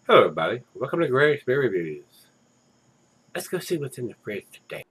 Hello, everybody. Welcome to Gregsbeerreviews. Let's go see what's in the fridge today.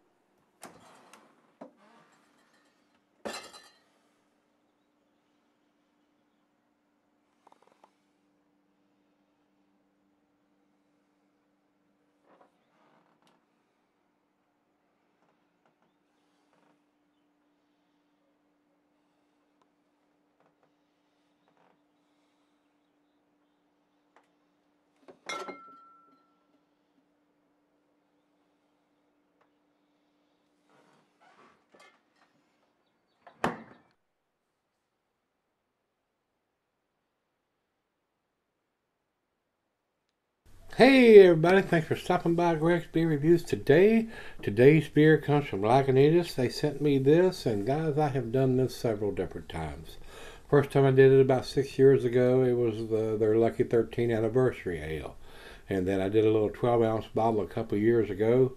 Hey, everybody. Thanks for stopping by Gregsbeerreviews today. Today's beer comes from Lagunitas. They sent me this, and guys, I have done this several different times. First time I did it about 6 years ago, it was their Lucky 13 anniversary ale. And then I did a little 12-ounce bottle a couple years ago,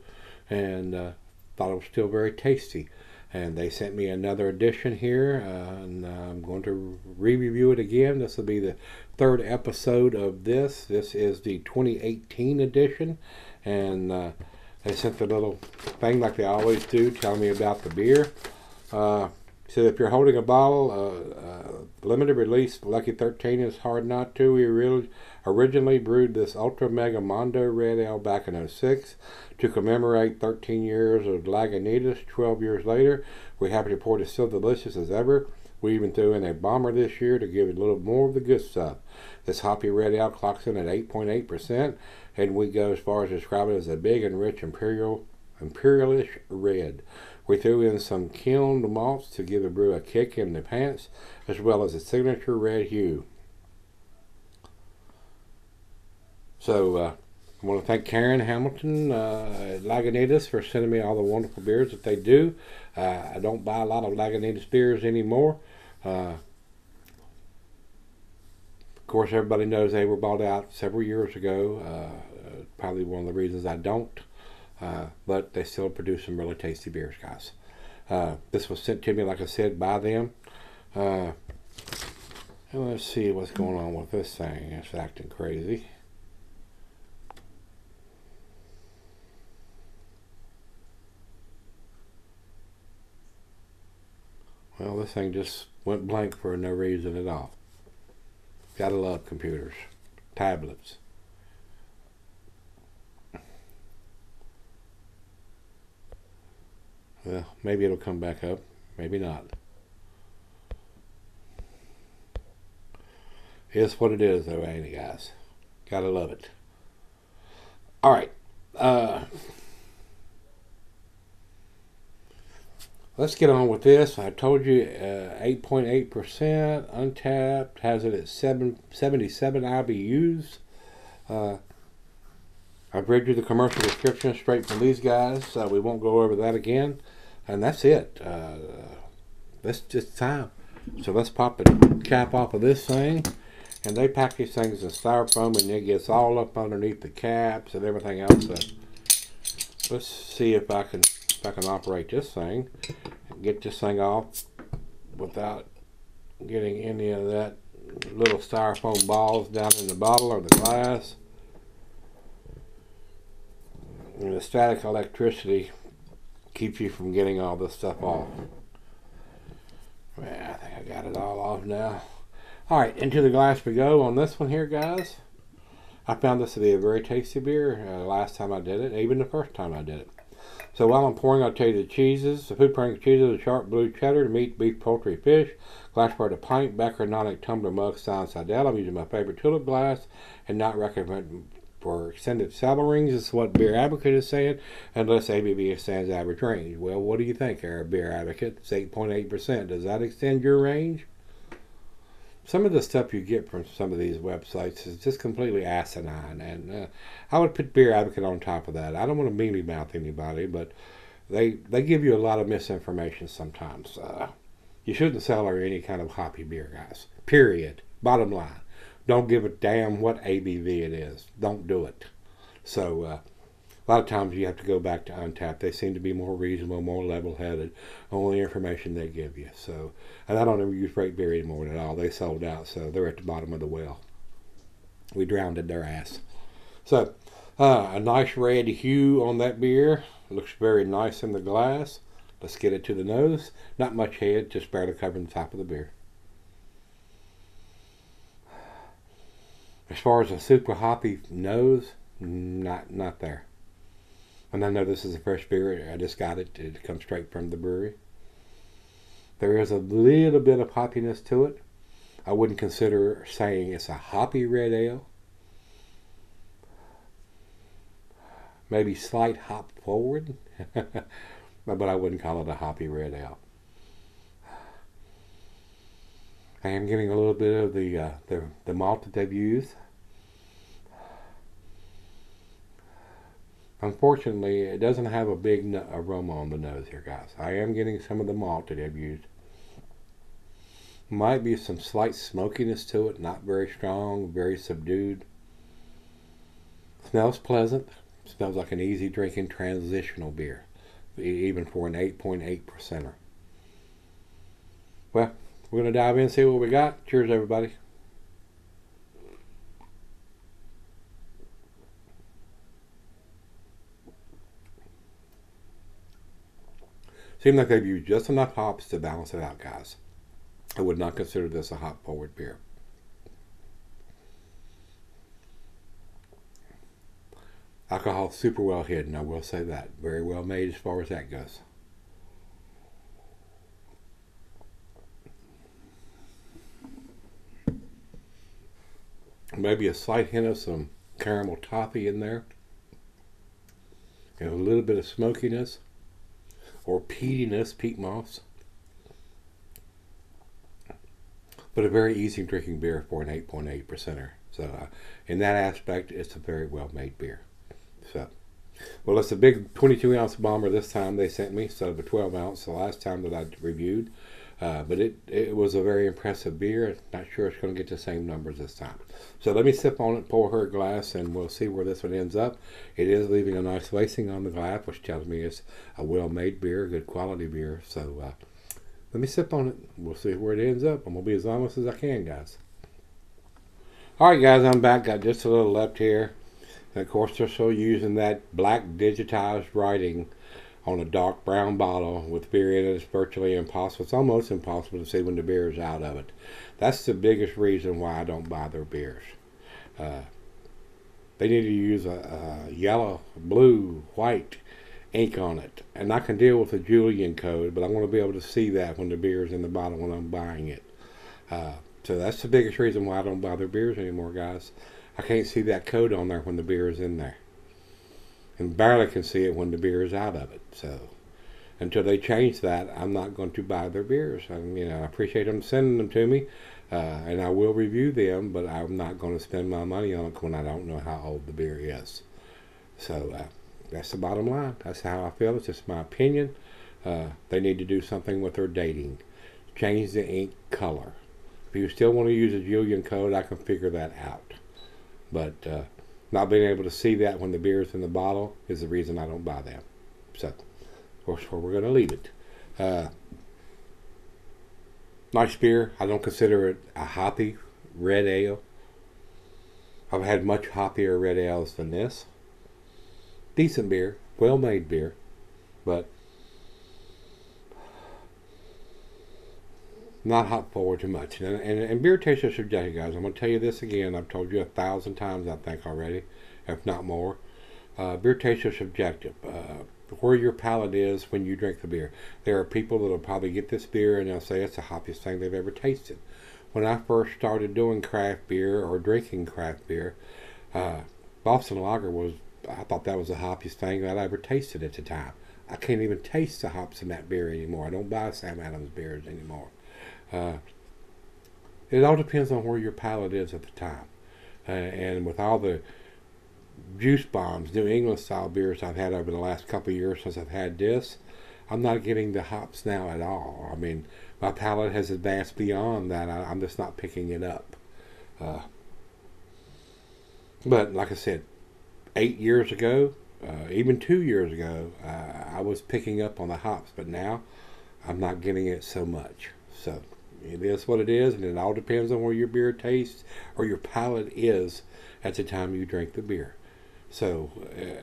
and thought it was still very tasty. And they sent me another edition here, and I'm going to re-review it again. This will be the third episode of this. This is the 2018 edition, and they sent the little thing like they always do, telling me about the beer. So if you're holding a bottle, limited release Lucky 13 is hard not to. We really originally brewed this Ultra Mega Mondo Red Ale back in '06 to commemorate 13 years of Lagunitas. 12 years later, we're happy to report it's still delicious as ever. We even threw in a bomber this year to give it a little more of the good stuff. This hoppy red ale clocks in at 8.8%, and we go as far as describe it as a big and rich imperialish red. We threw in some kilned malts to give the brew a kick in the pants, as well as a signature red hue. So I want to thank Karen Hamilton at Lagunitas for sending me all the wonderful beers that they do. I don't buy a lot of Lagunitas beers anymore. Of course, everybody knows they were bought out several years ago. Probably one of the reasons I don't. But they still produce some really tasty beers, guys. This was sent to me, like I said, by them. And let's see what's going on with this thing. It's acting crazy. Well, this thing just went blank for no reason at all. Gotta love computers. Tablets. Well, maybe it'll come back up. Maybe not. It's what it is, though, ain't it, guys? Gotta love it. All right. Let's get on with this. I told you 8.8% untapped, has it at 77 IBUs. I've read you the commercial description straight from these guys. We won't go over that again. And that's it. That's just time. So let's pop the cap off of this thing. And they pack these things in styrofoam, and it gets all up underneath the caps and everything else. So let's see if I can operate this thing and get this thing off without getting any of that little styrofoam balls down in the bottle or the glass. And the static electricity keeps you from getting all this stuff off. Yeah, I think I got it all off now. Alright, into the glass we go on this one here, guys. I found this to be a very tasty beer last time I did it, even the first time I did it. So while I'm pouring, I'll tell you the cheeses. The food pairing cheeses are sharp blue cheddar, meat, beef, poultry, glass part of pint, Beckernonic tumbler mug, style, Sidel. I'm using my favorite tulip glass and not recommended for extended cellar rings. This is what Beer Advocate is saying, unless ABV extends average range. Well, what do you think, Beer Advocate? It's 8.8%. Does that extend your range? Some of the stuff you get from some of these websites is just completely asinine, and I would put Beer Advocate on top of that. I don't want to mealy mouth anybody, but they give you a lot of misinformation sometimes. You shouldn't sell any kind of hoppy beer, guys. Period. Bottom line. Don't give a damn what ABV it is. Don't do it. So a lot of times you have to go back to Untappd. They seem to be more reasonable, more level-headed on the information they give you. So, and I don't ever use Freight Beer anymore at all. They sold out, so they're at the bottom of the well. We drowned in their ass. So, a nice red hue on that beer. Looks very nice in the glass. Let's get it to the nose. Not much head, just barely covering the top of the beer. As far as a super hoppy nose, not there. And I know this is a fresh beer. I just got it. It comes straight from the brewery. There is a little bit of hoppiness to it. I wouldn't consider saying it's a hoppy red ale. Maybe slight hop forward, but I wouldn't call it a hoppy red ale. I am getting a little bit of the malt that they've used. Unfortunately, it doesn't have a big aroma on the nose here, guys. I am getting some of the malt that they've used. Might be some slight smokiness to it, not very strong, very subdued. Smells pleasant. Smells like an easy drinking transitional beer, even for an 8.8%er. Well, we're going to dive in and see what we got. Cheers, everybody. Seems like they've used just enough hops to balance it out, guys. I would not consider this a hop forward beer. Alcohol super well hidden, I will say that. Very well made as far as that goes. Maybe a slight hint of some caramel toffee in there. And a little bit of smokiness or peatiness, peat moss. But a very easy drinking beer for an 8.8%er. So in that aspect, it's a very well made beer. So, well, it's a big 22-ounce bomber this time they sent me instead of a 12-ounce the last time that I reviewed. But it was a very impressive beer. Not sure it's going to get the same numbers this time. So let me sip on it, pour her a glass, and we'll see where this one ends up. It is leaving a nice lacing on the glass, which tells me it's a well-made beer, a good quality beer. So let me sip on it. We'll see where it ends up. I'm going to be as honest as I can, guys. All right, guys, I'm back. Got just a little left here. And of course, they're still using that black digitized writing on a dark brown bottle with beer in it. It's virtually impossible. It's almost impossible to see when the beer is out of it. That's the biggest reason why I don't buy their beers. They need to use a yellow, blue, white ink on it. And I can deal with the Julian code, but I want to be able to see that when the beer is in the bottle when I'm buying it. So that's the biggest reason why I don't buy their beers anymore, guys. I can't see that code on there when the beer is in there. And barely can see it when the beer is out of it. So until they change that, I'm not going to buy their beers. And, I appreciate them sending them to me. And I will review them, but I'm not going to spend my money on it when I don't know how old the beer is. So that's the bottom line. That's how I feel. It's just my opinion. They need to do something with their dating. Change the ink color. If you still want to use a Julian code, I can figure that out. But not being able to see that when the beer is in the bottle is the reason I don't buy them. So, of course, we're going to leave it. Nice beer. I don't consider it a hoppy red ale. I've had much hoppier red ales than this. Decent beer, well-made beer, but not hop forward too much. And beer tastes are subjective, guys. I'm going to tell you this again. I've told you 1,000 times, I think, already, if not more. Beer tastes are subjective. Where your palate is when you drink the beer. There are people that will probably get this beer and they'll say it's the hoppiest thing they've ever tasted. When I first started doing craft beer or drinking craft beer, Boston Lager I thought that was the hoppiest thing that I ever tasted at the time. I can't even taste the hops in that beer anymore. I don't buy Sam Adams beers anymore. It all depends on where your palate is at the time. And with all the juice bombs, New England style beers I've had over the last couple of years since I've had this, I'm not getting the hops now at all. I mean, my palate has advanced beyond that. I'm just not picking it up. But like I said, 8 years ago, even 2 years ago, I was picking up on the hops, but now I'm not getting it so much. So it is what it is, and it all depends on where your beer tastes or your palate is at the time you drink the beer. So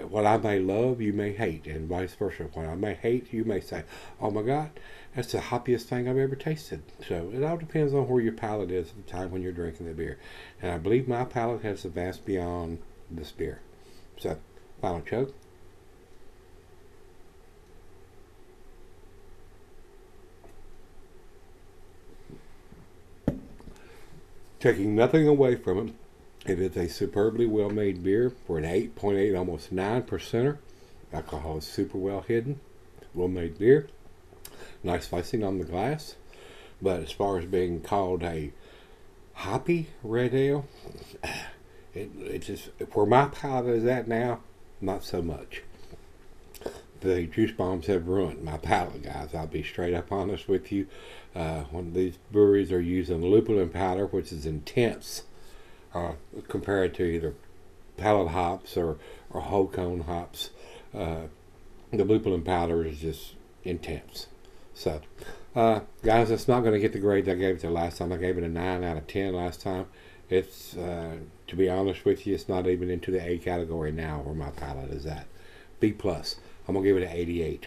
what I may love, you may hate, and vice versa. What I may hate, you may say, "Oh my God, that's the hoppiest thing I've ever tasted." So it all depends on where your palate is at the time when you're drinking the beer. And I believe my palate has advanced beyond this beer. So, final choke. Taking nothing away from it, it is a superbly well-made beer for an 8.8, almost 9%er. Alcohol is super well hidden. Well-made beer. Nice icing on the glass. But as far as being called a hoppy red ale, it just, where my palate is at now, not so much. The juice bombs have ruined my palate, guys. I'll be straight up honest with you. When these breweries are using lupulin powder, which is intense, compared to either pallet hops or whole cone hops, the lupulin powder is just intense. So, guys, it's not going to get the grade I gave it the last time. I gave it a 9 out of 10 last time. It's, to be honest with you, it's not even into the A category now where my palate is at. B plus. I'm going to give it an 88.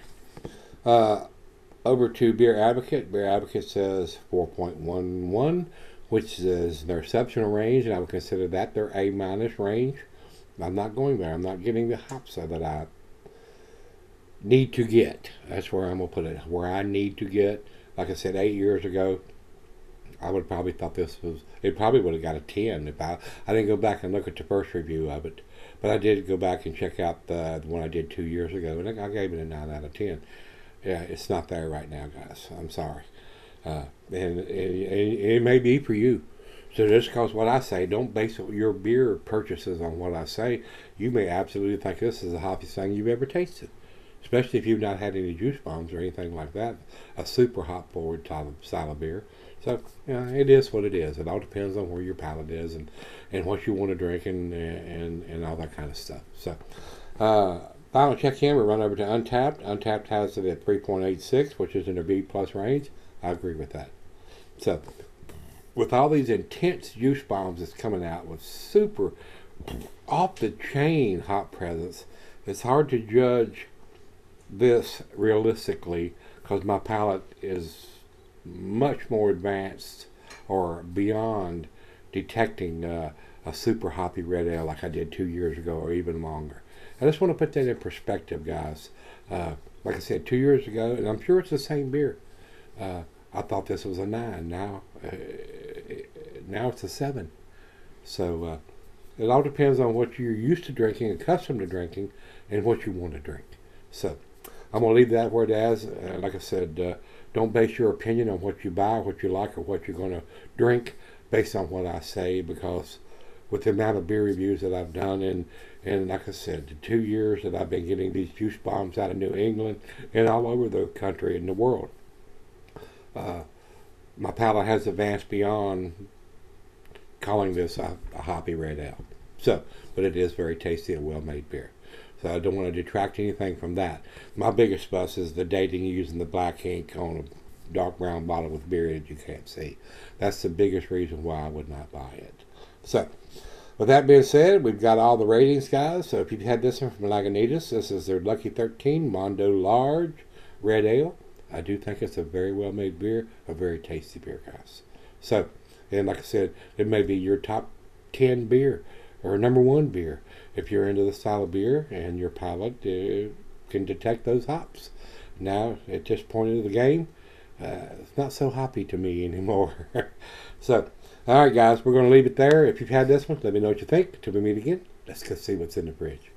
Over to Beer Advocate. Beer Advocate says 4.11, which is their exceptional range, and I would consider that their A minus range. I'm not going there. I'm not getting the hops that I need to get. That's where I'm going to put it. Where I need to get. Like I said, 8 years ago, I would have probably thought this was, it probably would have got a 10 if I didn't go back and look at the first review of it. But I did go back and check out the one I did 2 years ago, and I gave it a 9 out of 10. Yeah, it's not there right now, guys. I'm sorry. And it may be for you. So just because what I say, don't base your beer purchases on what I say. You may absolutely think this is the hoppiest thing you've ever tasted. Especially if you've not had any juice bombs or anything like that. A super hop forward style of beer. So, yeah, it is what it is. It all depends on where your palate is and what you want to drink and all that kind of stuff. So, final check in, we run over to Untappd. Untappd has it at 3.86, which is in their B plus range. I agree with that. So, with all these intense juice bombs that's coming out with super off the chain hop presence, it's hard to judge this realistically because my palate is much more advanced or beyond detecting a super hoppy red ale like I did 2 years ago or even longer. I just want to put that in perspective, guys. Like I said, 2 years ago, and I'm sure it's the same beer. I thought this was a 9. Now it's a 7. So it all depends on what you're used to drinking, accustomed to drinking, and what you want to drink. So I'm going to leave that where it is. Like I said, don't base your opinion on what you buy, what you like, or what you're going to drink based on what I say, because with the amount of beer reviews that I've done, and like I said, the 2 years that I've been getting these juice bombs out of New England and all over the country and the world, my palate has advanced beyond calling this a hoppy red ale. So, but it is very tasty and well-made beer. So I don't want to detract anything from that. My biggest fuss is the dating using the black ink on a dark brown bottle with beer that you can't see. That's the biggest reason why I would not buy it. So, with that being said, we've got all the ratings, guys. So if you've had this one from Lagunitas, this is their Lucky 13 Mondo Large Red Ale. I do think it's a very well-made beer, a very tasty beer, guys. So, and like I said, it may be your top 10 beer or number 1 beer if you're into the style of beer and your palate can detect those hops. Now, at this point of the game, it's not so hoppy to me anymore. So, all right, guys, we're going to leave it there. If you've had this one, let me know what you think. Till we meet again, let's go see what's in the fridge.